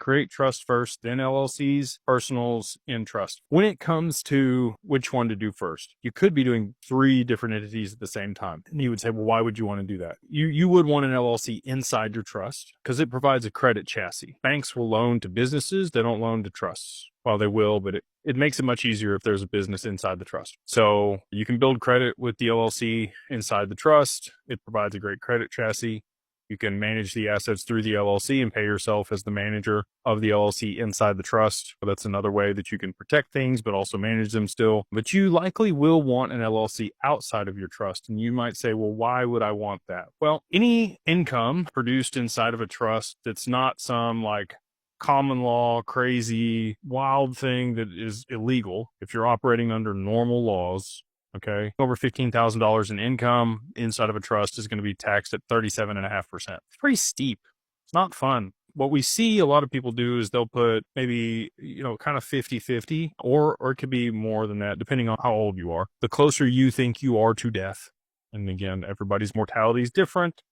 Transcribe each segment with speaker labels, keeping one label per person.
Speaker 1: Create trust first, then LLCs, personals, in trust. When it comes to which one to do first, you could be doing 3 different entities at the same time. And you would say, well, why would you want to do that? You would want an LLC inside your trust because it provides a credit chassis. Banks will loan to businesses, they don't loan to trusts. Well, they will, but it makes it much easier if there's a business inside the trust. So you can build credit with the LLC inside the trust. It provides a great credit chassis. You can manage the assets through the LLC and pay yourself as the manager of the LLC inside the trust. That's another way that you can protect things, but also manage them still. But you likely will want an LLC outside of your trust. And you might say, well, why would I want that? Well, any income produced inside of a trust that's not some like common law, crazy, wild thing that is illegal. If you're operating under normal laws, okay, over $15,000 in income inside of a trust is going to be taxed at 37.5%. It's pretty steep. It's not fun. What we see a lot of people do is they'll put maybe, kind of 50-50, or it could be more than that, depending on how old you are. The closer you think you are to death, and again, everybody's mortality is different.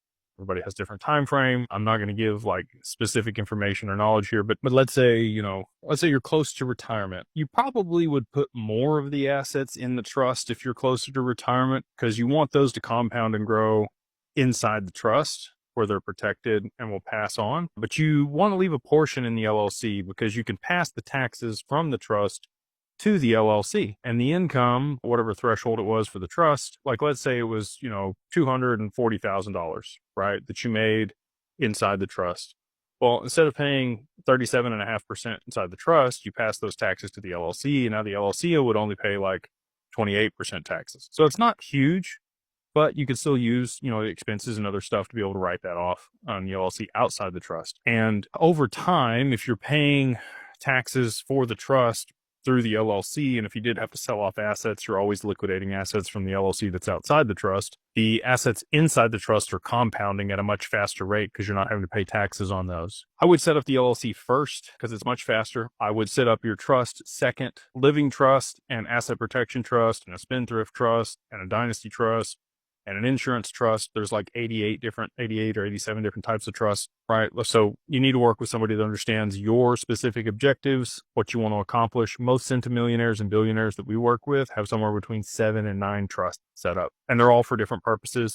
Speaker 1: Everybody has different time frame. I'm not going to give like specific information or knowledge here, but let's say, you're close to retirement. You probably would put more of the assets in the trust if you're closer to retirement because you want those to compound and grow inside the trust where they're protected and will pass on. But you want to leave a portion in the LLC because you can pass the taxes from the trust to the LLC, and the income, whatever threshold it was for the trust, like let's say it was, $240,000, right, that you made inside the trust. Well, instead of paying 37.5% inside the trust, you pass those taxes to the LLC, and now the LLC would only pay like 28% taxes. So it's not huge, but you could still use, expenses and other stuff to be able to write that off on the LLC outside the trust. And over time, if you're paying taxes for the trust through the LLC, and if you did have to sell off assets, you're always liquidating assets from the LLC that's outside the trust. The assets inside the trust are compounding at a much faster rate because you're not having to pay taxes on those. I would set up the LLC first because it's much faster. I would set up your trust second, living trust and asset protection trust and a spendthrift trust and a dynasty trust and an insurance trust. There's like 88 or 87 different types of trusts, right? So you need to work with somebody that understands your specific objectives, what you want to accomplish. Most centimillionaires and billionaires that we work with have somewhere between 7 and 9 trusts set up, and they're all for different purposes.